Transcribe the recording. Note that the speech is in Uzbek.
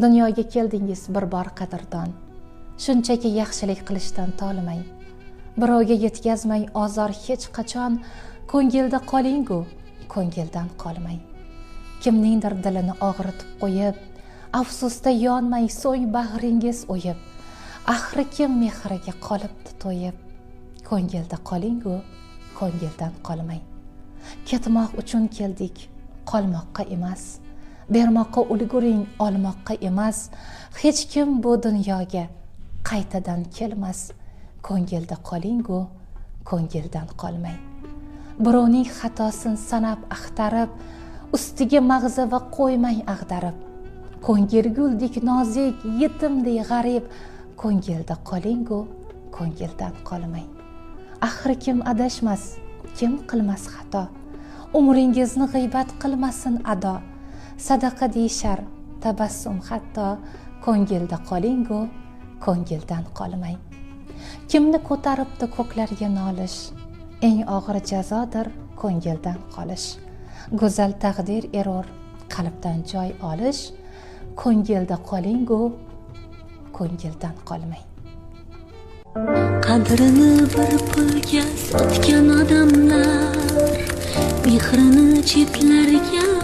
Dunyoga keldingiz bir bor qadrdon, shunchaki yaxshilik qilishdan tolimang. Birovga yetkazmay ozor hech qachon, ko'ngilda qoling-ku, ko'ngildan qolmang. Kimningdir dilini og'ritib qo'yib, afsusda yonmay so'ng bag'ringiz o'yib, axri kim mehriga qolibdi to'yib. Ko'ngilda qoling-ku, ko'ngildan qolmang. Ketmoq uchun keldik, qolmoqqa emas. Bermoqqa ulguring, olmoqqa emas. Hech kim bu dunyoga qaytadan kelmas. Ko'ngilda qoling-ku, ko'ngildan qolmang. Birovning xatosin sanab axtarib, ustiga mag'zava qo'ymang ag'darib. Ko'ngil guldek nozik, yetimdek g'arib. Ko'ngilda qoling-ku, ko'ngildan qolmang. Axir kim adashmas, kim qilmas xato. Umringizni g'iybat qilmasin ado. Sadaqa deyishar, tabassum hatto. Ko'ngilda qoling-ku, ko'ngildan qolmang. Kimni ko'taribdi ko'klarga nolish, eng og'ir jazodir ko'ngildan qolish. Go'zal taqdir erur, qalbdan joy olish. Ko'ngilda qoling-ku, ko'ngildan qolmang. Qadrini bir pulga sotgan odamlar, mehrini chetlarga